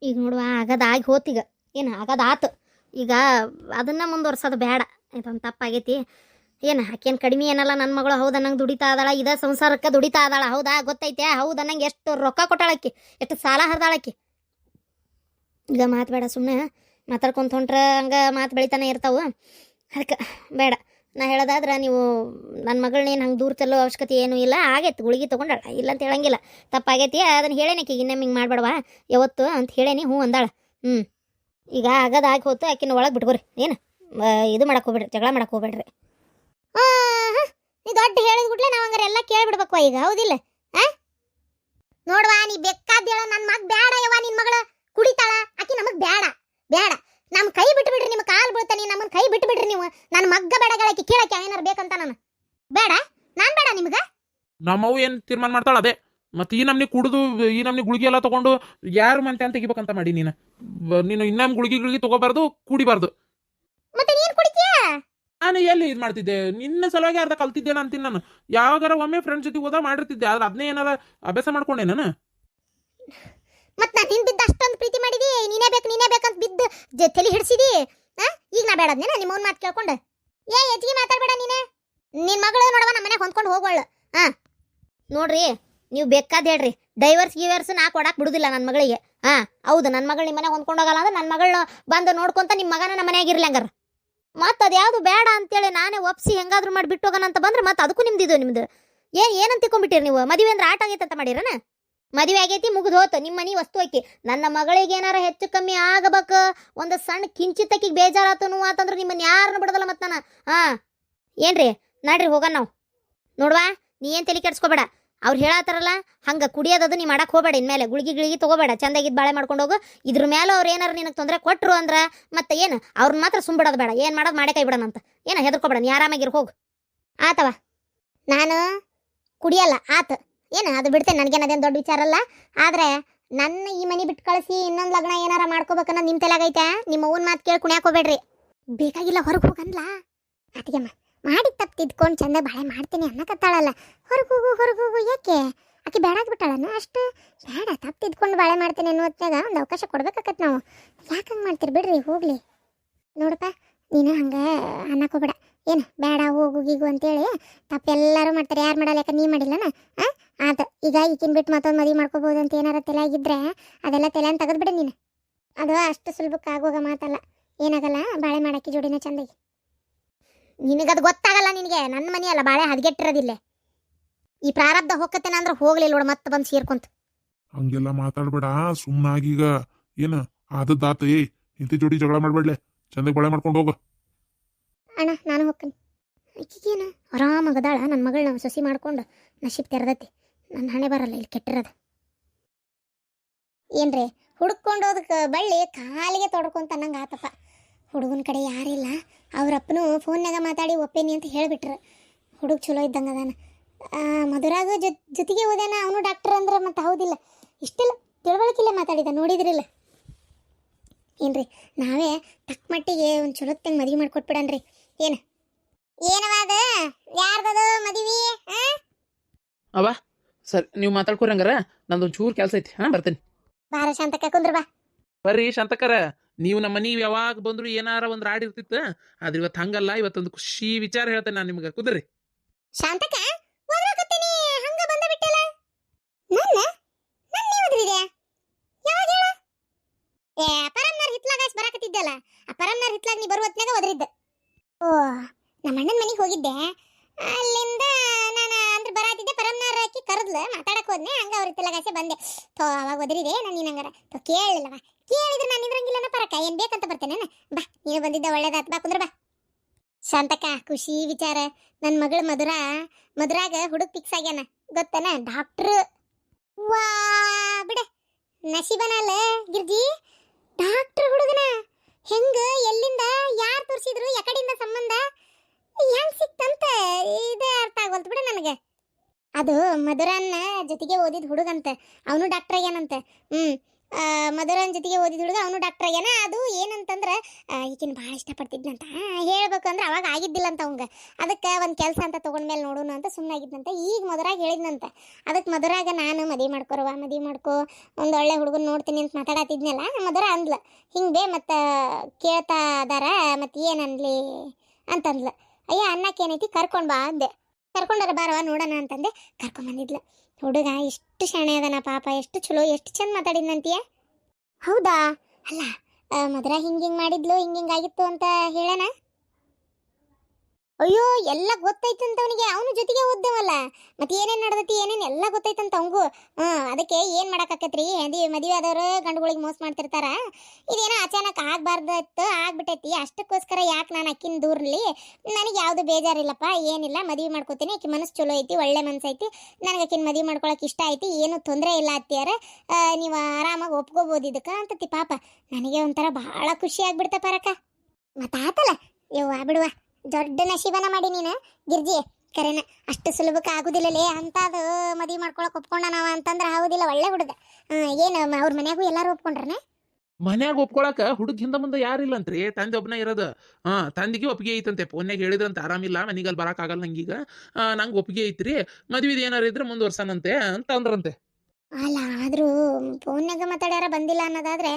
ಈಗ ನೋಡುವ ಆಗದಾಗಿ ಹೋತೀಗ ಏನು ಆಗದಾತು ಈಗ ಅದನ್ನ ಮುಂದುವರ್ಸೋದು ಬೇಡ ಇದೊಂದು ತಪ್ಪಾಗೈತಿ. ಏನು ಆಕೇನು ಕಡಿಮೆ ಏನಲ್ಲ, ನನ್ನ ಮಗಳು ಹೌದಾ ನಂಗೆ ದುಡಿತಾ ಅದಾಳ, ಇದ ಸಂಸಾರಕ್ಕೆ ದುಡಿತಾ ಅದಾಳ, ಹೌದಾ ಗೊತ್ತೈತೆ, ಹೌದಾ ನಂಗೆ ಎಷ್ಟು ರೊಕ್ಕ ಕೊಟ್ಟಾಳಕ್ಕಿ, ಎಷ್ಟು ಸಾಲ ಹರಿದಾಳಕ್ಕಿ. ಈಗ ಮಾತು ಬೇಡ, ಸುಮ್ಮನೆ ಮಾತಾಡ್ಕೊಂತ ಹೊಂಟ್ರೆ ಹಂಗೆ ಮಾತು ಬೆಳಿತಾನೆ ಇರ್ತಾವೆ. ಅದಕ್ಕೆ ಬೇಡ. ನಾ ಹೇಳೋದಾದ್ರೆ ನೀವು ನನ್ನ ಮಗಳನ್ನೇನು ಹಂಗೆ ದೂರ ಚೆಲ್ಲೋ ಅವಶ್ಯಕತೆ ಏನೂ ಇಲ್ಲ. ಆಗೈತೆ, ಗುಳಿಗೆ ತೊಗೊಂಡಾಳ, ಇಲ್ಲ ಅಂತ ಹೇಳಂಗಿಲ್ಲ. ತಪ್ಪಾಗೈತಿ, ಅದನ್ನು ಹೇಳೇನಕ್ಕೆ ಇನ್ನೊಮ್ಮೆ ಹಿಂಗೆ ಮಾಡಬೇಡವಾ ಯಾವತ್ತು ಅಂತ ಹೇಳೇನಿ. ಹ್ಞೂ ಅಂದಾಳ. ಈಗ ಆಗದಾಗಿ ಹೋತು, ಆಕಿನ ಒಳಗೆ ಬಿಟ್ಕೋರಿ. ಏನು ಇದು ಮಾಡಕ್ಕೆ ಹೋಗ್ಬೇಡ್ರಿ, ಜಗಳ ಮಾಡಕ್ಕೆ ಹೋಗ್ಬೇಡ್ರಿ. ನೀ ದೊಡ್ಡ ಹೇಳಿದ್ಬಿಟ್ಲೆ ನಾವು ಹಂಗಾರೆ ಎಲ್ಲ ಕೇಳಿಬಿಡ್ಬೇಕು ಈಗ, ಹೌದಿಲ್ಲ? ನೋಡುವ, ನೀ ಬೇಕಾದ ಹೇಳ, ನನ್ನ ಮಗ ಬೇಡ ಯವ್ವ, ನಿನ್ನ ಮಗಳ ಕುಡಿತಾಳ, ಆಕಿ ನಮಗೆ ಬೇಡ ಬೇಡ. ನಮ್ಮ ಕೈ ಬಿಟ್ಟು ಬಿಡ್ರಿ, ನಿಮ್ಮ ಕಾಲು ಬೀಳ್ತಾನೆ, ನಮ್ಮನ್ನ ಕೈ ಬಿಟ್ಟು ಬಿಡ್ರಿ ನೀವು. ನನ್ನ ಮಗ್ಗ ಬೇಡಗಳಾಕಿ ಕೇಳಕ್ಕೆ ಏನಾರು ಬೇಕಂತ ನಾನು ಬೇಡ, ನಾನು ಬೇಡ ನಿಮ್ಗೆ. ನಮ್ಮವು ಏನು ತೀರ್ಮಾನ ಮಾಡ್ತಾಳ ಅದೇ. ಮತ್ತೆ ಈ ನಮ್ನಿ ಕುಡಿದು ಈ ನಮ್ನಿ ಗುಳಿಗೆ ಎಲ್ಲ ತಗೊಂಡು ಯಾರು ಮಂತೆ ಅಂತ ತೆಗಿಬೇಕಂತ ಮಾಡಿ ನೀನು ಇನ್ನೊಮ್ಮೆ ಗುಳಿಗೆ ತಗೋಬಾರ್ದು, ಕುಡಿಬಾರ್ದು. ಮತ್ತೆ ನೀನು ಕುಡಿತೀಯ? ನಾನು ಎಲ್ಲಿ ಇದು ಮಾಡ್ತಿದ್ದೆ, ನಿನ್ನ ಸಲುವಾಗಿ ಅರ್ಧ ಕಲ್ತಿದ್ದೇನೆ ಅಂತೀನಿ ನಾನು. ಯಾವಾಗಾರ ಒಮ್ಮೆ ಫ್ರೆಂಡ್ಸ್ ಜೊತೆ ಹೋದ ಮಾಡಿರ್ತಿದ್ದೆ, ಆದ್ರೆ ಅದನ್ನೇ ಏನಾರ ಅಭ್ಯಾಸ ಮಾಡ್ಕೊಂಡೆ ನಾನು. ಮತ್ತೆ ನಾನು ನಿನ್ ಬಿದ್ದು ಅಷ್ಟೊಂದು ಪ್ರೀತಿ ಮಾಡಿದಿ, ನೀನೇ ಬೇಕಂತ ಬಿದ್ದು ತಲೆ ಹಿಡಿಸಿದಿ. ಈಗ ನಾ ಬೇಡದ್ನೇನ ನಿಮ್ಮವ್ನ ಮಾತು ಕೇಳ್ಕೊಂಡು? ಹೆಚ್ಚಿಗೆ ಮಾತಾಡ್ಬೇಡ ನೀನು. ನಿನ್ನ ಮಗಳು ನೋಡವ ನಮ್ಮ ಮನೆಗೆ ಹೊಂದ್ಕೊಂಡು ಹೋಗೋಳು. ನೋಡ್ರಿ, ನೀವು ಬೇಕಾದ ಹೇಳ್ರಿ, ಡೈವರ್ಸ್ ನಾ ಕೊಡಕ್ಕೆ ಬಿಡುದಿಲ್ಲ ನನ್ನ ಮಗಳಿಗೆ. ಹೌದು, ನನ್ನ ಮಗಳು ನಿಮ್ಮ ಮನೆಗೆ ಹೊಂದ್ಕೊಂಡು ಹೋಗಲ್ಲ ಅಂದ್ರೆ ನನ್ನ ಮಗಳನ್ನ ಬಂದು ನೋಡ್ಕೊಂತ ನಿಮ್ಮ ಮಗನ ನಮ್ಮ ಮನೆಯಾಗ ಇರ್ಲಿ ಹಂಗಾರ. ಮತ್ತೆ ಅದು ಯಾವುದು ಬೇಡ ಅಂತೇಳಿ ನಾನೇ ಒಪ್ಸಿ ಹೆಂಗಾದ್ರೂ ಮಾಡಿ ಬಿಟ್ಟು ಹೋಗೋಣ ಅಂತ ಬಂದ್ರೆ ಮತ್ತೆ ಅದಕ್ಕೂ ನಿಮ್ದು ಏನಂತ ತಿಳ್ಕೊಂಡ್ಬಿಟ್ಟಿರಿ ನೀವು? ಮದುವೆ ಅಂದ್ರೆ ಆಟ ಆಗೈತೆ ಅಂತ ಮಾಡಿರನ? ಮದುವೆ ಆಗೈತಿ, ಮುಗಿದು ಹೋತು, ನಿಮ್ಮ ಮನೆ ವಸ್ತು ಐತಿ. ನನ್ನ ಮಗಳಿಗೆ ಏನಾರ ಹೆಚ್ಚು ಕಮ್ಮಿ ಆಗಬೇಕು, ಒಂದು ಸಣ್ಣ ಕಿಂಚಿತ್ತಕ್ಕಿಗೆ ಬೇಜಾರಾತನು ಅಂತಂದ್ರೆ ನಿಮ್ಮನ್ನ ಯಾರನ್ನ ಬಿಡೋದಲ್ಲ ಮತ್ತೆ ನಾನು. ಏನ್ರಿ, ನಡ್ರಿ ಹೋಗೋಣ ನಾವು. ನೋಡ್ವಾ, ನೀ ಏನು ತಲೆ ಕೆಡ್ಸ್ಕೊಬೇಡ. ಅವ್ರು ಹೇಳತ್ತಾರಲ್ಲ ಹಂಗೆ ಕುಡಿಯೋದದು ನೀ ಮಾಡಕ್ಕೆ ಹೋಗಬೇಡ. ಇನ್ಮೇಲೆ ಗುಳಿಗೆ ತಗೋಬೇಡ, ಚಂದಾಗಿದ್ದು ಬಾಳೆ ಮಾಡ್ಕೊಂಡು ಹೋಗು. ಇದ್ರ ಮೇಲೆ ಅವ್ರು ಏನಾರು ನಿನಗೆ ತೊಂದರೆ ಕೊಟ್ಟರು ಅಂದ್ರೆ ಮತ್ತೆ ಏನು ಅವ್ರನ್ನ ಮಾತ್ರ ಸುಂಬಿಡೋದು ಬೇಡ. ಏನು ಮಾಡೋದು ಮಾಡೇ ಕೈ ಬಿಡೋಣ ಅಂತ ಏನು ಹೆದರ್ಕೊಬೇಡ, ನೀ ಆರಾಮಾಗಿರು, ಹೋಗು. ಆತವ, ನಾನು ಕುಡಿಯಲ್ಲ ಆತ, ಏನು ಅದು ಬಿಡ್ತೇನೆ, ನನಗೇನದೇನು ದೊಡ್ಡ ವಿಚಾರ ಅಲ್ಲ. ಆದರೆ ನನ್ನ ಈ ಮನೆ ಬಿಟ್ಟು ಕಳಿಸಿ ಇನ್ನೊಂದು ಲಗ್ನ ಏನಾರ ಮಾಡ್ಕೋಬೇಕನ್ನ ನಿಮ್ಮ ತಲೆಗೈತೆ. ನಿಮ್ಮ ಅವ್ವನ ಮಾತು ಕೇಳಿ ಕುಣ್ಯಾಕ ಹೋಗ್ಬೇಡ್ರಿ. ಬೇಕಾಗಿಲ್ಲ, ಹೊರಗೆ ಹೋಗನ್ಲ ಅತಿಗೆಮ್ಮ. ಮಾಡಿ ತಪ್ಪು ತಿದ್ಕೊಂಡು ಚಂದ ಬಾಳೆ ಮಾಡ್ತೀನಿ ಅನ್ನಕತ್ತಾಳಲ್ಲ, ಹೊರಗೆ ಹೋಗು ಯಾಕೆ? ಆಕೆ ಬೇಡಾಗ್ಬಿಟ್ಟಾಳನ್ನ ಅಷ್ಟು ಬೇಡ. ತಪ್ಪು ತಿದ್ಕೊಂಡು ಬಾಳೆ ಮಾಡ್ತೀನಿ ಅನ್ನೋ ಹೊತ್ನಾಗ ಒಂದು ಅವಕಾಶ ಕೊಡ್ಬೇಕಾಕತ್ ನಾವು. ಯಾಕೆ ಹಂಗೆ ಮಾಡ್ತೀರಿ, ಬಿಡ್ರಿ ಹೋಗ್ಲಿ. ನೋಡಪ್ಪ, ನೀನು ಹಂಗೆ ಅನ್ನಕೋಬೇಡ, ಏನು ಬೇಡ ಹೋಗು ಗೀಗು ಅಂತೇಳಿ. ತಪ್ಪೆಲ್ಲರೂ ಮಾಡ್ತಾರೆ, ಯಾರು ಮಾಡಲ್ಲ, ಯಾಕೆ ನೀ ಮಾಡಿಲ್ಲನ? ಆತ ಈಗ ಈಗಿನ ಬಿಟ್ಟು ಮತ್ತೊಂದು ಮದುವೆ ಮಾಡ್ಕೋಬೋದು ಅಂತ ಏನಾರ ತಲೆ ಆಗಿದ್ರೆ ಅದೆಲ್ಲ ತಲೆ ಅಂತ ತೆಗೆದ್ಬಿಡಿ ನೀನು. ಅದು ಅಷ್ಟು ಸುಲಭಕ್ಕೆ ಆಗೋಗ ಮಾತಲ್ಲ, ಏನಾಗಲ್ಲ. ಬಾಳೆ ಮಾಡಕ್ಕೆ ಜೋಡಿನ ಚಂದಾಗಿ. ನಿನಗದು ಗೊತ್ತಾಗಲ್ಲ, ನಿನಗೆ ನನ್ನ ಮನೆ ಅಲ್ಲ ಬಾಳೆ ಹದಗೆಟ್ಟಿರೋದಿಲ್ಲ. ಈ ಪ್ರಾರಬ್ಧ ಹೋಗತ್ತೇನ ಅಂದ್ರೆ ಹೋಗ್ಲಿಲ್ಲ ನೋಡು, ಮತ್ತೆ ಬಂದು ಸೇರ್ಕೊಂತ. ಹಂಗೆಲ್ಲ ಮಾತಾಡ್ಬೇಡ, ಸುಮ್ಮನಾಗೀಗ. ಏನು ಆದದ್ದಾತ, ಇಂತಿ ಜೋಡಿ ಜಗಳ ಮಾಡ್ಬೇಡ್ಲೆ, ಚಂದಾಗಿ ಬಾಳೆ ಮಾಡ್ಕೊಂಡು ಹೋಗ. ಅಣ್ಣ ನಾನು ಹೋಗ್ತೀನಿ. ಈಗೇನು ಆರಾಮಾಗದಾಳ ನನ್ನ ಮಗಳನ್ನ ಸೊಸಿ ಮಾಡ್ಕೊಂಡು ನಶೀಬ್ ತೆರೆದೈತಿ. ನನ್ನ ಹಣೆ ಬರಲ್ಲ ಇಲ್ಲಿ ಕೆಟ್ಟಿರೋದು. ಏನ್ರಿ ಹುಡುಕೊಂಡೋದಕ್ಕೆ ಬಳ್ಳಿ ಕಾಲಿಗೆ ತೊಡ್ಕೊಂತ ಅನ್ನಂಗೆ ಆತಪ್ಪ. ಹುಡುಗನ ಕಡೆ ಯಾರಿಲ್ಲ, ಅವ್ರಪ್ಪನು ಫೋನ್ನಾಗ ಮಾತಾಡಿ ಒಪ್ಪೇನಿ ಅಂತ ಹೇಳಿಬಿಟ್ರು. ಹುಡುಗ ಚಲೋ ಇದ್ದಂಗೆ ಅದಾನ. ಮಧುರಾಗ ಜೊತೆಗೆ ಹೋದಾನ, ಅವನು ಡಾಕ್ಟರ್ ಅಂದ್ರೆ ಮತ್ತೆ ಹೌದಿಲ್ಲ. ಇಷ್ಟೆಲ್ಲ ತಿಳುವಳಿಕೆಲ್ಲೇ ಮಾತಾಡಿದ, ನೋಡಿದ್ರಿಲ್ಲ ಏನ್ರಿ? ನಾವೇ ತಕ್ಕ ಮಟ್ಟಿಗೆ ಒಂದು ಚಲೋತ್ತಂಗೆ ಮದುವೆ ಮಾಡಿಕೊಟ್ಬಿಡನ್ರಿ. ಏನವಾದ ಯಾರ್ದದು ಮದುವೆ? ಅವ ಸರಿ, ನೀವು ಮಾತಾಡ್ಕೊರಂಗಾರ, ನಂದೊಂದು ಚೂರು ಕೆಲಸ ಐತಿ. ಬರ್ತೇನೆ. ಬಾರ ಶಾಂತಕ್ಕ, ಕುಂದ್ರ ಬಾ. ಬರ್ರಿ ಶಾಂತಕರ, ನೀವು ನಮ್ಮ ಮನೆ ಯಾವಾಗ ಬಂದ್ರು ಏನಾರ ಒಂದು ರಾಡ್ ಇರ್ತಿತ್ತು. ಆದ್ರೆ ಇವತ್ತು ಹಂಗಲ್ಲ, ಇವತ್ತೊಂದು ಖುಷಿ ವಿಚಾರ ಹೇಳ್ತೇನೆ ನಾನು ನಿಮ್ಗೆ. ಕುದ್ರಿ ಶಾಂತಕ್ಕ, ಓದ್ರಾಕತ್ತೀನಿ ಹಂಗ ಬಂದ ಬಿಟ್ಟಿಲ್ಲ. ನನ್ನ ನೀ ಓದ್ರಿದೆ ಯಾವಾಗ ಹೇಳ? ಪರಮ್ನಾರ್ ಹಿತ್ಲಾಗ ಬರಾಕತ್ತಿದ್ದಲ್ಲ, ಆ ಪರಮ್ನಾರ್ ಹಿತ್ಲಾಗ ನೀ ಬರುವತ್ನಾಗ ಓದ್ರಿದ್ದ. ಓ, ನಮ್ಮ ಅಣ್ಣನ ಮನೆಗೆ ಹೋಗಿದ್ದೆ. ಅಲ್ಲಿಂದ ನಾನು ಅಂದ್ರೆ ಬರಾತಿದ್ದೆ, ಪರಮ್ನಾರ್ ಹಾಕಿ ಕರೆದ್ಲು, ಮಾತಾಡಕ್ಕೆ ಹೋದ್ನೆ. ಹಂಗ ಅವ್ರ ಹಿತ್ಲಾಗಾಸೆ ಬಂದೆ. ಅವಾಗ ಓದ್ರಿದೆ. ನಾನು ನೀನು ಹಂಗಾರ ಕೇಳಿಲ್ಲವ, ಕೇಳಿದ್ರೆ ನಾನು ನಿಂದ್ರಂಗಿಲ್ಲನ ಪರಕ, ಏನು ಬೇಕಂತ ಬರ್ತೇನೆ. ಬಾ, ನೀನು ಬಂದಿದ್ದ ಒಳ್ಳೇದಾತ್, ಬಾ ಕುಂದ್ರ ಬಾ. ಶಾಂತಕ್ಕ, ಖುಷಿ ವಿಚಾರ. ನನ್ನ ಮಗಳು ಮಧುರಾಗ ಹುಡುಗ ಫಿಕ್ಸ್ ಆಗ್ಯಾನ, ಗೊತ್ತನ? ಡಾಕ್ಟ್ರು. ವಾ ಬಿಡ, ನಶೀಬನಲ್ಲ ಗಿರ್ಜಿ, ಡಾಕ್ಟ್ರ್ ಹುಡುಗನ. ಹೆಂಗ, ಎಲ್ಲಿಂದ, ಯಾರು ತೋರಿಸಿದ್ರು, ಯಾಕಡೆಯಿಂದ ಸಂಬಂಧ, ಹೆಂಗ್ ಸಿಕ್ತಂತ ಇದೇ ಅರ್ಥ ಆಗೋಲ್ತು ಬಿಡ ನನಗೆ. ಅದು ಮಧುರನ್ನ ಜೊತೆಗೆ ಓದಿದ ಹುಡುಗಂತ, ಅವನು ಡಾಕ್ಟರ್ ಆಗ್ಯಾನಂತ. ಮಧುರನ್ ಜೊತೆಗೆ ಓದಿದ ಹುಡುಗ ಅವನು ಡಾಕ್ಟರ್ ಆಗ್ಯಾನ. ಅದು ಏನಂತಂದ್ರೆ ಈಗಿನ ಭಾಳ ಇಷ್ಟಪಡ್ತಿದ್ನಂತ. ಹೇಳ್ಬೇಕು ಅಂದ್ರೆ ಅವಾಗ ಆಗಿದ್ದಿಲ್ಲ ಅಂತ ಅವಂಗ. ಅದಕ್ಕೆ ಒಂದು ಕೆಲಸ ಅಂತ ತೊಗೊಂಡ್ಮೇಲೆ ನೋಡೋಣ ಅಂತ ಸುಮ್ಮನಾಗಿದ್ನಂತ. ಈಗ ಮಧುರಾಗ ಹೇಳಿದ್ನಂತ. ಅದಕ್ಕೆ ಮಧುರಾಗ ನಾನು ಮದುವೆ ಮಾಡ್ಕೊ ಒಂದು ಒಳ್ಳೆ ಹುಡುಗನ ನೋಡ್ತೀನಿ ಅಂತ ಮಾತಾಡತ್ತಿದ್ನಲ್ಲ. ಮಧುರ ಅಂದ್ಲ ಹಿಂಗೆ ಮತ್ತು ಕೇಳ್ತಾ ಅದಾರ ಮತ್ತು ಏನನ್ಲಿ ಅಂತಂದ್ಲ. ಅಯ್ಯ ಅನ್ನಕ್ಕೇನೈತಿ ಕರ್ಕೊಂಡು ಬಾ ಅಂದೆ. ಕರ್ಕೊಂಡಾರ ಬಾರವ ನೋಡೋಣ ಅಂತಂದೆ. ಕರ್ಕೊಂಬಂದಿದ್ಲು. ಹುಡುಗ ಎಷ್ಟು ಶಾಣೆ ಅದನ ಪಾಪ, ಎಷ್ಟು ಚಲೋ, ಎಷ್ಟು ಚಂದ ಮಾತಾಡಿದ್ನಂತೀಯ. ಹೌದಾ? ಅಲ್ಲ ಮಧುರ ಹಿಂಗೆ ಮಾಡಿದ್ಲು, ಹಿಂಗಾಗಿತ್ತು ಅಂತ ಹೇಳೋಣ. ಅಯ್ಯೋ ಎಲ್ಲ ಗೊತ್ತೈತಂತ ಅವನಿಗೆ. ಅವನು ಜೊತೆಗೆ ಓದ್ದವಲ್ಲ, ಮತ್ತೆ ಏನೇನು ನಡೆದೈತಿ ಏನೇನು ಎಲ್ಲ ಗೊತ್ತೈತಂತ ಅವಂಗೂ. ಅದಕ್ಕೆ ಏನು ಮಾಡೋಕ್ಕಾಕತ್ರಿ, ಮದುವೆ ಆದವರು ಗಂಡುಗಳಿಗೆ ಮೋಸ ಮಾಡ್ತಿರ್ತಾರ. ಇದೇನೋ ಅಚಾನಕ್ ಆಗ್ಬಾರ್ದತ್ತು ಆಗ್ಬಿಟ್ಟೈತಿ. ಅಷ್ಟಕ್ಕೋಸ್ಕರ ಯಾಕೆ ನಾನು ಅಕ್ಕಿನ ದೂರ್ಲಿ, ನನಗೆ ಯಾವುದು ಬೇಜಾರಿಲ್ಲಪ್ಪ, ಏನಿಲ್ಲ, ಮದುವೆ ಮಾಡ್ಕೋತೀನಿ. ಆಕಿ ಮನಸ್ಸು ಚಲೋ ಐತಿ, ಒಳ್ಳೆ ಮನಸ್ಸೈತಿ, ನನಗೆ ಆಕಿನ ಮದುವೆ ಮಾಡ್ಕೊಳಕ್ಕೆ ಇಷ್ಟ ಐತಿ, ಏನೂ ತೊಂದರೆ ಇಲ್ಲ ಅತ್ತಿಯಾರ, ನೀವು ಆರಾಮಾಗಿ ಒಪ್ಕೋಬೋದು ಇದಕ್ಕೆ ಅಂತತಿ. ಪಾಪ ನನಗೆ ಒಂಥರ ಭಾಳ ಖುಷಿ ಆಗ್ಬಿಡ್ತ ಪರಕ. ಮತ್ತಾತಲ್ಲ ಯವ್ವ ಬಿಡುವ, ದೊಡ್ಡ ನಶೀಬನ ಮಾಡಿ ನೀನು ಗಿರ್ಜಿ. ಕರೆನ ಅಷ್ಟು ಸುಲಭಕ್ಕೆ ಆಗುದಿಲ್ಲಲೇ ಅಂತ. ಅದು ಮದುವೆ ಮಾಡ್ಕೊಳಕ್ ಒಪ್ಕೊಂಡ ನಾವ ಅಂತಂದ್ರೆ ಹೌದಿಲ್ಲ, ಒಳ್ಳೆ ಹುಡುಗ. ಏನು ಅವ್ರ ಮನ್ಯಾಗೂ ಎಲ್ಲಾರು ಒಪ್ಕೊಂಡ್ರನ? ಮನ್ಯಾಗ ಒಪ್ಕೊಳಕ ಹುಡುಗ ಹಿಂದ ಮುಂದೆ ಯಾರಿಲ್ಲಂತ್ರಿ, ತಂದೆ ಒಬ್ಬನ ಇರೋದು. ತಂದಿಗೆ ಒಪ್ಪಿಗೆ ಐತಂತೆ. ಫೋನ್ಯಾಗ ಹೇಳಿದ್ರಂತೆ ಆರಾಮಿಲ್ಲ, ಮನಿಗಲ್ಲಿ ಬರಕ್ಕಾಗಲ್ಲ ನಂಗೀಗ, ನಂಗೆ ಒಪ್ಪಿಗೆ ಐತ್ರಿ, ಮದ್ವಿದ ಏನಾರು ಇದ್ರೆ ಮುಂದುವರ್ಸನಂತೆ ಅಂತ ಅಂದ್ರಂತೆ. ಅಲ್ಲ ಆದರೂ ಫೋನ್ಯಾಗ ಮಾತಾಡ್ಯಾರ ಬಂದಿಲ್ಲ ಅನ್ನೋದಾದ್ರೆ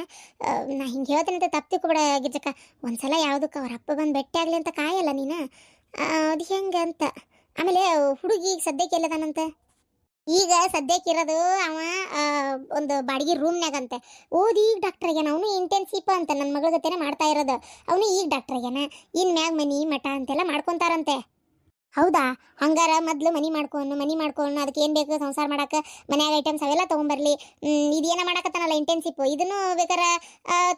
ನಾ ಹಿಂಗೆ ಹೇಳ್ತೇನೆ ತಪ್ಪಿಕೊಬೇಡ ಗಿರ್ಜಕ್ಕ. ಒಂದ್ಸಲ ಯಾವುದಕ್ಕೆ ಅವ್ರ ಅಪ್ಪ ಬಂದು ಭೇಟಿ ಆಗಲಿ ಅಂತ ಕಾಯಲ್ಲ ನೀನು. ಅದು ಹೆಂಗೆ ಅಂತ. ಆಮೇಲೆ ಹುಡುಗಿ ಈಗ ಸದ್ಯಕ್ಕೆ ಎಲ್ಲದಾನಂತೆ? ಈಗ ಸದ್ಯಕ್ಕಿರೋದು ಅವ ಒಂದು ಬಾಡಿಗೆ ರೂಮ್ನಾಗಂತೆ. ಓದಿ ಈಗ ಡಾಕ್ಟರ್ ಆಗ್ಯಾನ. ಅವನು ಇಂಟೆನ್ಸಿಪ್ ಅಂತ ನನ್ನ ಮಗಳ ಜೊತೆನೇ ಮಾಡ್ತಾ ಇರೋದು. ಅವನು ಈಗ ಡಾಕ್ಟರ್ ಆಗ್ಯಾನ. ಇನ್ ಮ್ಯಾಗ ಮನಿ ಮಠ ಅಂತೆಲ್ಲ ಮಾಡ್ಕೊತಾರಂತೆ. ಹೌದಾ? ಹಂಗಾರ ಮೊದ್ಲು ಮನಿ ಮಾಡ್ಕೊಂಡು ಅದಕ್ಕೆ ಏನು ಬೇಕು ಸಂಸಾರ ಮಾಡಕ್ಕೆ ಮನ್ಯಾಗ ಐಟಮ್ಸ್ ಅವೆಲ್ಲ ತೊಗೊಂಬರ್ಲಿ. ಇದೇನ ಮಾಡಕತ್ತಾನಲ್ಲ ಇಂಟೆನ್ಸಿಪ್, ಇದನ್ನು ಬೇಕಾರೆ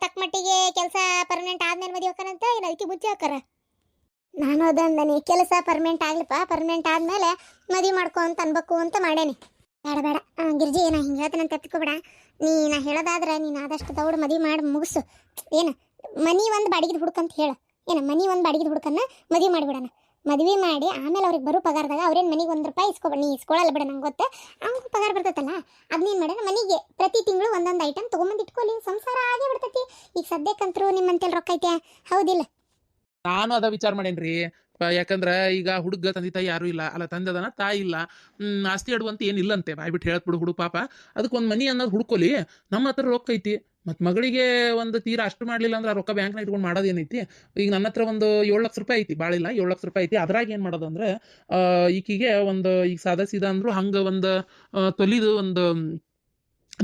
ತಕ್ಕ ಮಟ್ಟಿಗೆ ಕೆಲಸ ಪರ್ಮನೆಂಟ್ ಆದ್ಮೇಲೆ ಮದುವೆ ಹೋಗ್ತಾನಂತ. ಇಲ್ಲ ಅದಕ್ಕೆ ಬುದ್ಧಿ ಹಾಕಾರ. ನಾನು ಅದಂದನಿ, ಕೆಲಸ ಪರ್ಮನೆಂಟ್ ಆಗ್ಲಿಪ್ಪ, ಪರ್ಮನೆಂಟ್ ಆದ್ಮೇಲೆ ಮದುವೆ ಮಾಡ್ಕೊ ಅಂತ ಅನ್ಬೇಕು ಅಂತ ಮಾಡೇನಿ. ಬೇಡ ಗಿರ್ಜಿ, ನಾ ಹಿಂಗೆ ಹೇಳ್ತಾನಂತ ಎತ್ಕೋಬೇಡ. ನಾ ಹೇಳೋದಾದ್ರೆ ನೀನು ಆದಷ್ಟು ದೌಡ್ ಮದುವೆ ಮಾಡಿ ಮುಗಿಸು. ಏನು ಮನಿ ಒಂದು ಬಾಡಿಗೆ ಹುಡ್ಕಂತ ಹೇಳು. ಮನಿ ಒಂದು ಬಾಡಿಗೆ ಹುಡ್ಕನ್ನ ಮದುವೆ ಮಾಡಿಬಿಡೋಣ. ಮದುವೆ ಮಾಡಿ ಆಮೇಲೆ ಅವ್ರಿಗೆ ಬರೋ ಪಗಾರದಾಗ ಅವ್ರೇನು ಮನೆಗೆ ₹1 ಇಸ್ಕೊಬೇಡ. ನೀ ಇಸ್ಕೊಳ್ಳಲ್ಲ ಬಿಡ, ನಂಗೆ ಗೊತ್ತೆ. ಅವ್ನಿಗೆ ಪಗಾರ ಬರ್ತೈತಲ್ಲ, ಅದನ್ನೇನು ಮಾಡೋಣ, ಮನೆಗೆ ಪ್ರತಿ ತಿಂಗಳು ಒಂದೊಂದು ಐಟಮ್ ತೊಗೊಂಬಂದು ಇಟ್ಕೊಳ್ಳಿ, ಸಂಸಾರ ಆಗೇ ಬಿಡ್ತೈತಿ. ಈಗ ಸದ್ಯಕ್ಕಂತರೂ ನಿಮ್ಮಂತೆಲ್ಲ ರೊಕ್ಕ ಐತೆ, ಹೌದಿಲ್ಲ? ನಾನು ಅದ ವಿಚಾರ ಮಾಡೇನ್ರಿ. ಯಾಕಂದ್ರೆ ಈಗ ಹುಡುಗ ತಂದೆ ತಾಯಿ ಯಾರು ಇಲ್ಲ, ಅಲ್ಲ ತಂದದನ ತಾಯಿ ಇಲ್ಲ, ಆಸ್ತಿ ಆಡುವಂತ ಏನಿಲ್ಲಂತೆ. ಬಾಯ್ಬಿಟ್ಟು ಹೇಳತ್ ಬಿಡು ಹುಡುಗ ಪಾಪ. ಅದಕ್ಕೆ ಒಂದು ಮನಿ ಅನ್ನೋದು ಹುಡ್ಕೊಲಿ. ನಮ್ಮ ಹತ್ರ ರೊಕ್ಕ ಐತಿ, ಮತ್ತು ಮಗಳಿಗೆ ಒಂದು ತೀರಾ ಅಷ್ಟು ಮಾಡಲಿಲ್ಲ ಅಂದ್ರೆ ಆ ರೊಕ್ಕ ಬ್ಯಾಂಕ್ನ ಇಟ್ಕೊಂಡು ಮಾಡೋದೇನೈತಿ. ಈಗ ನನ್ನ ಹತ್ರ ಒಂದು ₹7 ಲಕ್ಷ ಐತಿ, ಭಾಳಿಲ್ಲ, ₹7 ಲಕ್ಷ ಐತಿ. ಅದ್ರಾಗ ಏನು ಮಾಡೋದು ಅಂದ್ರೆ ಈಕಿಗೆ ಒಂದು ಈಗ ಸಾದಾ ಸೀದಾ ಅಂದ್ರು ಹಂಗೆ ಒಂದು ತೊಲಿದು ಒಂದು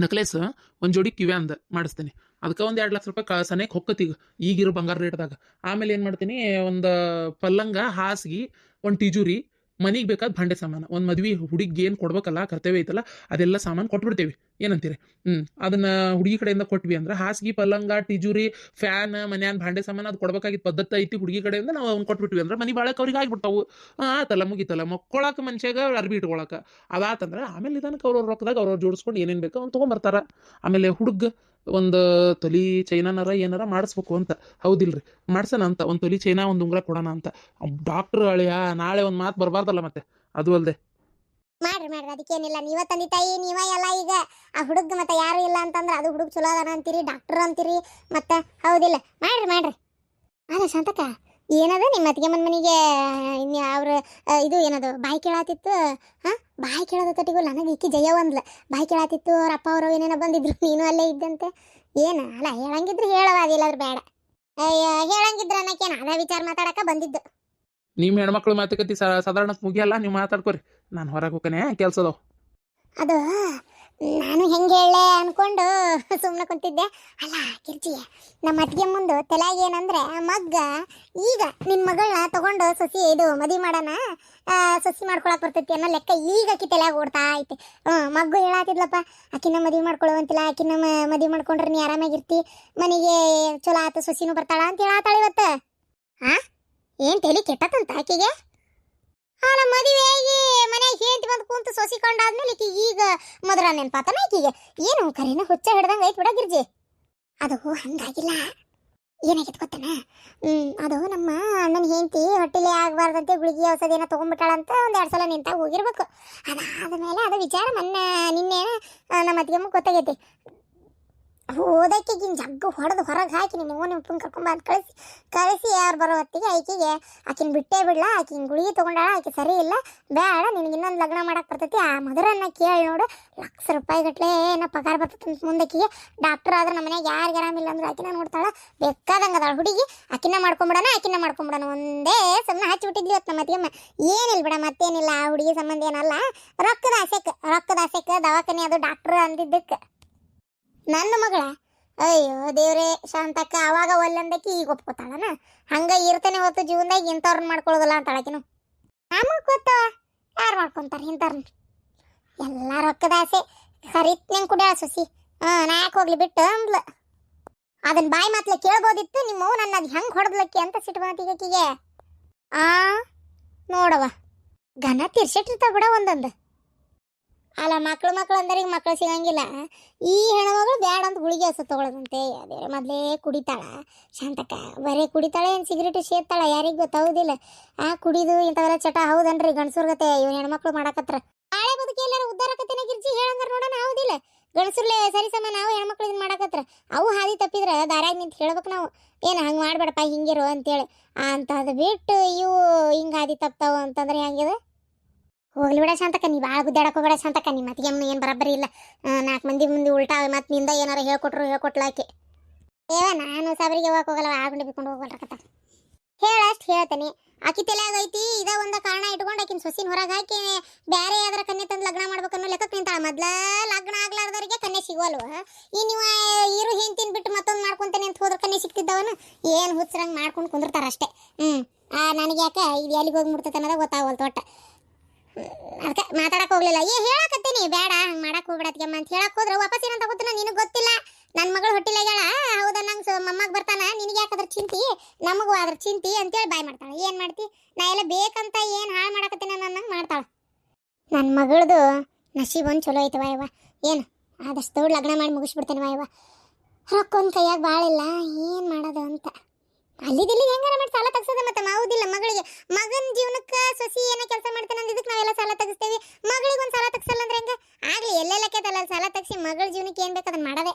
ನೆಕ್ಲೆಸ್, ಒಂದು ಜೋಡಿ ಕಿವ್ಯಾಂದ ಮಾಡಿಸ್ತೇನೆ. ಅದಕ್ಕೆ ಒಂದು ₹2 ಲಕ್ಷ ಸನೇಕ್ ಹೊಕ್ಕತಿ ಈಗಿರೋ ಬಂಗಾರ ರೇಟ್ದಾಗ. ಆಮೇಲೆ ಏನು ಮಾಡ್ತೀನಿ, ಒಂದು ಪಲ್ಲಂಗ, ಹಾಸಿಗೆ, ಒಂದು ಟಿಜೂರಿ, ಮನೆಗೆ ಬೇಕಾದ ಭಾಂಡೆ ಸಾಮಾನು, ಒಂದು ಮದ್ವೆ ಹುಡುಗಿಗೆ ಏನು ಕೊಡ್ಬೇಕಲ್ಲ ಕರ್ತವ್ಯ ಐತಲ್ಲ, ಅದೆಲ್ಲ ಸಾಮಾನು ಕೊಟ್ಬಿಡ್ತೇವೆ. ಏನಂತೀರಿ? ಅದನ್ನ ಹುಡುಗಿ ಕಡೆಯಿಂದ ಕೊಟ್ವಿ ಅಂದ್ರೆ ಹಾಸಿಗೆ, ಪಲ್ಲಂಗ, ಟಿಜೂರಿ, ಫ್ಯಾನ್, ಮನ್ಯಾನ ಭಾಂಡೆ ಸಾಮಾನು ಅದು ಕೊಡ್ಬೇಕಾಗಿತ್ತು ಪದ್ಧತಿ ಐತಿ. ಹುಡುಗಿ ಕಡೆಯಿಂದ ನಾವು ಅವ್ನು ಕೊಟ್ಬಿಟ್ವಿ ಅಂದ್ರೆ ಮನೆ ಬಾಳಕ್ಕೆ ಅವ್ರಿಗೆ ಆಗಿಬಿಡ್ತಾವು. ಆತಲ್ಲ ಮುಗಿತಲ್ಲ, ಮಕ್ಕೊಳಕ್ಕೆ ಮನುಷ್ಯಾಗ ಅರ್ಬಿ ಇಟ್ಕೊಳಕ್ಕೆ ಅದಾತಂದ್ರೆ ಆಮೇಲೆ ನಿಧಾನಕ್ಕೆ ಅವ್ರವ್ರ ರೊಕ್ಕದಾಗ ಅವ್ರವ್ರು ಜೋಡಿಸ್ಕೊಂಡು ಏನೇನು ಬೇಕೋ ಅವ್ನು ತೊಗೊಂಬರ್ತಾರ. ಆಮೇಲೆ ಹುಡುಗ ಒಂದು ತೊಲಿ ಚೈನಾನಾರ ಏನಾರ ಮಾಡಿಸ್ಬೇಕು ಅಂತ, ಹೌದಿಲ್ರಿ? ಮಾಡ್ಸೋಣ ಅಂತ, ಒಂದು ತೊಲಿ ಚೈನಾ, ಒಂದು ಉಂಗುರ ಕೊಡೋಣ ಅಂತ. ಡಾಕ್ಟ್ರ್ ಅಳಿಯ ನಾಳೆ ಒಂದು ಮಾತು ಬರಬಾರ್ದಲ್ಲ ಮತ್ತೆ. ಅದು ಅಲ್ಲದೆ ಮಾಡ್ರಿ ಅದಕ್ಕೇನಿಲ್ಲ. ನೀವ ತಂದೆ ತಾಯಿ ನೀವ ಎಲ್ಲ. ಈಗ ಆ ಹುಡುಗ ಮತ್ತೆ ಯಾರು ಇಲ್ಲ ಅಂತಂದ್ರೆ ಅದು ಹುಡುಗ ಚಲೋ ಅದಾನ ಅಂತೀರಿ, ಡಾಕ್ಟರ್ ಅಂತೀರಿ, ಮತ್ತೆ ಹೌದಿಲ್ಲ? ಮಾಡ್ರಿ. ಅದ ಶಾಂತಕ್ಕ, ಏನದ ನಿಮ್ಮ ಅತ್ತಿಗೆ ಮನೆಗೆ ಅವ್ರ ಇದು ಏನದು ಬಾಯಿ ಕೇಳಾತಿತ್ತು. ಬಾಯಿ ಕೇಳೋದ ತಟಿಗೂ ನನಗೆ ಈಕಿ ಜಯ ಒಂದ್ಲ ಬಾಯಿ ಕೇಳಾತಿತ್ತು. ಅವ್ರ ಅಪ್ಪ ಅವರು ಏನೇನೋ ಬಂದಿದ್ರು, ನೀನು ಅಲ್ಲೇ ಇದ್ದಂತೆ. ಏನು ಅಲ್ಲ ಹೇಳಂಗಿದ್ರು ಹೇಳವ, ಅದಿಲ್ಲಾದ್ರೆ ಬೇಡ. ಹೇಳಂಗಿದ್ರ ಅನ್ನಕೇನು ಅದ ವಿಚಾರ ಮಾತಾಡಕ ಬಂದಿದ್ದು. ನಿಮ್ಮ ಹೆಣ್ಮಕ್ಳು ಮಾತುಕತೆ ಸಾಧಾರಣ ಮುಗಿಯಲ್ಲ, ನೀವು ಮಾತಾಡ್ಕೊರಿ. ನಾನು ಹೊರಗೆ ಹೋಗ್ತಾನೆ, ಕೆಲಸದವು. ಅದು ನಾನು ಹೆಂಗೆ ಹೇಳೆ ಅನ್ಕೊಂಡು ಸುಮ್ಮನೆ ಕುಂತಿದ್ದೆ. ಅಲ್ಲ ಕಿರ್ಚಿ, ನಮ್ಮ ಅತ್ತಿಗೆ ಮುಂದೆ ತಲೆಯಾಗ ಏನಂದ್ರೆ ಮಗ್ಗ ಈಗ ನಿನ್ನ ಮಗಳನ್ನ ತಗೊಂಡು ಸೊಸಿ ಇದು ಮದುವೆ ಮಾಡೋಣ, ಸೊಸಿ ಮಾಡ್ಕೊಳಕ್ ಬರ್ತೈತಿ ಅನ್ನೋ ಲೆಕ್ಕ ಈಗ ಆಕಿ ತಲೆಯಾಗ ಓಡ್ತಾ ಐತಿ. ಮಗ್ಗು ಹೇಳಾತಿದ್ಲಪ್ಪ, ಆಕಿನ ಮದುವೆ ಮಾಡ್ಕೊಳ್ಳುವಂತಿಲ್ಲ, ಆಕಿನ ಮದುವೆ ಮಾಡ್ಕೊಂಡ್ರೆ ನೀ ಆರಾಮಾಗಿರ್ತಿ, ಮನೆಗೆ ಚಲೋ ಆತ, ಸೊಸಿನೂ ಬರ್ತಾಳ ಅಂತ ಹೇಳಾತಾಳ ಇವತ್ತು. ಏನು ತಲೆ ಕೆಟ್ಟತಂತ ಆಕಿಗೆ? ಅಲ್ಲ ಮದುವೆ ಆಗಿ ಮನೆಗೆ ಹೇಂತಿ ಬಂದು ಕುಂತು ಸೊಸಿ ಕೊಂಡಾದ್ಮೇಲೆ ಈಗ ಮಧುರ ನೆನ್ಪಾತನ ಈಕಿಗೆ. ಏನು ಕರಿನ ಹುಚ್ಚ ಹಿಡ್ದಂಗೆ ಐತ್ ಬಿಡ ಗಿರ್ಜಿ. ಅದು ಹಂಗಾಗಿಲ್ಲ, ಏನಾಗಿತ್ತು ಗೊತ್ತನ? ಅದು ನಮ್ಮ ಅಣ್ಣನ ಹೆಂಡತಿ ಹೊಟ್ಟಿಲೆ ಆಗಬಾರ್ದಂತೆ ಗುಳಿಗೆ ಔಷಧಿ ಏನೋ ತೊಗೊಂಡ್ಬಿಟ್ಟಾಳಂತ 1-2 ಸಲ ನಿಂತಾಗ ಹೋಗಿರ್ಬೇಕು. ಅದಾದ ಮೇಲೆ ಅದು ವಿಚಾರ ನಿನ್ನೆ ನಮ್ಮ ಅತ್ತಿಗೆಮ್ಮ ಗೊತ್ತಾಗೈತಿ. ಹೋದಕ್ಕಿಗಿನ ಜಗ್ಗು ಹೊಡೆದು ಹೊರಗೆ ಹಾಕಿ ನಿಮ್ಮ ಅವ್ವನ ಉಪ್ಪನ್ ಕರ್ಕೊಂಬ ಅಂತ ಕಳಿಸಿ ಯಾರು ಬರೋ ಹೊತ್ತಿಗೆ ಆಕಿಗೆ ಆಕಿನ ಬಿಟ್ಟೇ ಬಿಡ್ಲ. ಆಕಿನ ಗುಳಿಗೆ ತೊಗೊಂಡಾಳ, ಆಕೆ ಸರಿ ಇಲ್ಲ, ಬೇಡ ನಿನಗೆ ಇನ್ನೊಂದು ಲಗ್ನ ಮಾಡಕ್ಕೆ ಬರ್ತೈತಿ. ಆ ಮಧುರನ್ನ ಕೇಳಿ ನೋಡು, ಲಕ್ಷ ರೂಪಾಯಿ ಗಟ್ಲೆ ಏನೋ ಪಗಾರ ಬರ್ತೈತಿ ಮುಂದಕ್ಕಿಗೆ. ಡಾಕ್ಟರ್ ಆದ್ರೆ ನಮ್ಮ ಮನೆಯಾಗ ಯಾರಿಗೆ ಆರಾಮಿಲ್ಲ ಅಂದ್ರೆ ಆಕಿನ ನೋಡ್ತಾಳ, ಬೇಕಾದಂಗೆ ಅದಾಳ ಹುಡುಗಿ. ಆಕಿನ ಮಾಡ್ಕೊಂಬಿಡೋಣ ಒಂದೇ ಸುಮ್ಮನೆ ಹಚ್ಚಿ ಬಿಟ್ಟಿದ್ವಿ ಇವತ್ತು ನಮ್ಮ ಅತ್ತಿಗೆಮ್ಮ. ಏನಿಲ್ಲ ಬಿಡ, ಮತ್ತೇನಿಲ್ಲ, ಆ ಹುಡುಗಿ ಸಂಬಂಧ ಏನಲ್ಲ, ರೊಕ್ಕದ ಆಸೆಕ್ಕೆ ದವಾಖಾನೆ ಅದು ಡಾಕ್ಟರ್ ಅಂದಿದ್ದಕ್ಕೆ. ನನ್ನ ಮಗಳ ಅಯ್ಯೋ ದೇವ್ರೆ ಶಾಂತಕ್ಕ, ಅವಾಗ ಒಲ್ಲಂದಕ್ಕೆ ಈಗ ಒಪ್ಕೋತಾಳನ, ಹಂಗ ಇರ್ತಾನೆ ಹೊತ್ತು ಜೀವನದಾಗ ಇಂಥವ್ರನ್ನ ಮಾಡ್ಕೊಳ್ಳೋದಿಲ್ಲ ಅಂತಾಳಕಿನು. ನಮಗೆ ಗೊತ್ತವ ಯಾರು ಮಾಡ್ಕೊಂತಾರೆ ಇಂಥವ್ರನ್ನ, ಎಲ್ಲ ರೊಕ್ಕದ ಆಸೆ. ಖರೀತ್ನಂಗೆ ಕುಡಿಯಾಳ ಸೊಸಿ. ನಾ ಯಾಕೆ ಹೋಗ್ಲಿ ಬಿಟ್ಟು ಅಂದ್ಲ. ಅದನ್ನ ಬಾಯಿ ಮಾತ್ಲೆ ಕೇಳ್ಬೋದಿತ್ತು, ನಿಮ್ಮವು ನನ್ನ ಅದು ಹೆಂಗೆ ಹೊಡೆದ್ಲಕ್ಕೆ ಅಂತ ಸಿಟ್ಟು ಮಾತಿಗೆ. ನೋಡವ ಘನ ತೀರ್ಸಿಟ್ಟಿರ್ತಾವ ಬಿಡ ಒಂದೊಂದು. ಅಲ್ಲ ಮಕ್ಳು ಅಂದ್ರೆ ಈಗ ಮಕ್ಳು ಸಿಗಂಗಿಲ್ಲ. ಈ ಹೆಣ್ಮಗಳು ಬ್ಯಾಡ ಅಂತ ಗುಳಿಗೆ ಹಸು ತಗೊಳ್ಳೋದಂತೆ. ಅದೇ ಮೊದಲೇ ಕುಡಿತಾಳ ಶಾಂತಕ್ಕ, ಬರೀ ಕುಡಿತಾಳೆ, ಏನು ಸಿಗರೇಟು ಸೇರ್ತಾಳ ಯಾರಿಗೆ ಗೊತ್ತಾಗೋದಿಲ್ಲ. ಕುಡಿದು ಇಂಥವೆಲ್ಲ ಚಟ ಹೌದನ್ರಿ ಗಂಡಸೂರ್ಗತೆ ಇವ್ ಹೆಣ್ಮಕ್ಳು ಮಾಡಕತ್ರ. ನಾಳೆ ಬದುಕಿ ಎಲ್ಲಾರು ಉದ್ದಾರಕತೆನ ಗಿರ್ಜಿ ಹೇಳಂದ್ರ ನೋಡೋಣ, ಹೌದಿಲ್ಲ? ಗಂಡಸರ್ಲೆ ಸರಿ ಸಮ ನಾವು ಹೆಣ್ಮಕ್ಳು ಇದನ್ನ ಮಾಡಕತ್ರ. ಅವು ಹಾದಿ ತಪ್ಪಿದ್ರೆ ದಾರ್ಯಾಗ ನಿಂತು ಹೇಳ್ಬೇಕು ನಾವು, ಏನು ಹಂಗೆ ಮಾಡ್ಬೇಡಪ್ಪ ಹಿಂಗಿರು ಅಂತೇಳಿ. ಅಂತದು ಬಿಟ್ಟು ಇವು ಹಿಂಗೆ ಹಾದಿ ತಪ್ತಾವ ಅಂತಂದ್ರೆ ಹೆಂಗಿದೆ? ಹೋಗ್ಲಿ ಬಿಡ ಶಾಂತಕ್ಕ, ನೀ ಭಾಳ ಗುದ್ದಾಡಕ್ ಹೋಗ್ಬೇಡ ಶಾಂತಕ್ಕ. ನಿಮ್ಮ ಮತ್ತಿಗೆ ಏನು ಬರಬ್ಬರಿ ಇಲ್ಲ. 4 ಮಂದಿ ಮುಂದೆ ಉಲ್ಟಾ ಮತ್ತೆ ನಿಂದ ಏನಾರ ಹೇಳ್ಕೊಟ್ಲಾಕೆ. ನಾನು ಸಾಬರಿಗೆ ಹೋಗಕ್ಕೆ ಹೋಗಲ್ಲ, ಆಗುಂಡೆ ಬಿಕೊಂಡು ಹೋಗಲ್ರಕತ್ತ. ಹೇಳಷ್ಟು ಹೇಳ್ತೇನೆ. ಆಕಿ ತಲೆಯಾಗ ಐತಿ ಇದ ಒಂದ ಕಾರಣ ಇಟ್ಕೊಂಡು ಆಕಿನ ಸೊಸಿನ ಹೊರಗೆ ಹಾಕಿ ಬ್ಯಾರೆ ಯಾವ್ದಾರ ಕನ್ಯೆ ತಂದು ಲಗ್ನ ಮಾಡ್ಬೇಕನ್ನೋ ಲೆಕ್ಕಕ್ಕೆ ನಿಂತಾಳ. ಮೊದ್ಲ ಲಗ್ನ ಆಗ್ಲಾರ್ದವ್ರಿಗೆ ಕನ್ಯೆ ಸಿಗೋಲ್ವ. ಈ ನೀವು ಇರು ಹೆಂಡ್ತಿನ ಬಿಟ್ಟು ಮತ್ತೊಂದು ಮಾಡ್ಕೊಂತೇನೆ ಅಂತ ಹೋದ್ರೆ ಕನ್ಯೆ ಸಿಕ್ತಿದ್ದವನು ಏನು ಹುಚ್ಚರಂಗೆ ಮಾಡ್ಕೊಂಡು ಕುಂದಿರ್ತಾರ ಅಷ್ಟೇ. ನನಗೆ ಯಾಕೆ ಇದು ಎಲ್ಲಿಗೆ ಹೋಗಿ ಮುಡ್ತೈತೆ ಅನ್ನೋದಾಗ ಗೊತ್ತಾಗಲ್ತು ಒಟ್ಟು. ಅದಕ್ಕೆ ಮಾತಾಡಕ್ ಹೋಗ್ಲಿಲ್ಲ. ಹೇಳಕತ್ತೀನಿ ಬೇಡ ಹಂಗೆ ಮಾಡಕ್ ಹೋಗ್ಬಿಡತ್ಗೆಮ್ಮ ಅಂತ ಹೇಳಕ್ ಹೋದ್ರೆ ವಾಪಸ್ ಏನಂತ ಗೊತ್ತಿಲ್ಲ. ನಿನಗೆ ಗೊತ್ತಿಲ್ಲ ನನ್ನ ಮಗಳು ಹೊಟ್ಟಿಲಾಗ್ಯಾಳ, ಹೌದಾ ನಂಗೆ ಮೊಮ್ಮಗ ಬರ್ತಾನ, ನಿನಗೆ ಯಾಕದ್ರ ಚಿಂತಿ, ನಮಗೂ ಅದ್ರ ಚಿಂತಿ ಅಂತೇಳಿ ಬಾಯ್ ಮಾಡ್ತಾಳೆ. ಏನು ಮಾಡ್ತಿ, ನಾ ಎಲ್ಲ ಬೇಕಂತ ಏನು ಹಾಳು ಮಾಡಕತ್ತೀನಿ ಅನ್ನಂಗೆ ಮಾಡ್ತಾಳೆ. ನನ್ನ ಮಗಳದು ನಸೀಬ್ ಒಂದು ಚಲೋ ಐತವ ಯವ್ವ. ಏನು ಆದಷ್ಟು ದೊಡ್ಡ ಲಗ್ನ ಮಾಡಿ ಮುಗಿಸ್ಬಿಡ್ತೇನೆ ಯವ್ವ. ರೊಕ್ಕೊಂದು ಕೈಯಾಗ ಭಾಳ ಇಲ್ಲ, ಏನು ಮಾಡೋದು ಅಂತ. ಅಲ್ಲಿದ್ದಲ್ಲಿ ಹೆಂಗಾರ ಮಾಡಿ ಸಾಲ ತಗ್ಸೋದ ಮತ್ತೆ ಮಾವುದಿಲ್ಲ ಮಗಳಿಗೆ. ಮಗನ ಜೀವನಕ್ಕೆ ಸೊಸಿ ಏನೋ ಕೆಲಸ ಮಾಡ್ತಾನೆ ಅಂದಿದ್ದಕ್ಕೆ ನಾವೆಲ್ಲ ಸಾಲ ತಗಿಸ್ತೇವೆ. ಮಗಳಿಗೆ ಒಂದು ಸಾಲ ತಗ್ಸಲ್ಲ ಅಂದ್ರೆ ಹೆಂಗೆ ಆಗಲಿ? ಎಲ್ಲೆಲ್ಲಕ್ಕೆ ಸಾಲ ತಗ್ಸಿ ಮಗಳ ಜೀವನಕ್ಕೆ ಏನು ಬೇಕು ಅದನ್ನ ಮಾಡೋದೆ.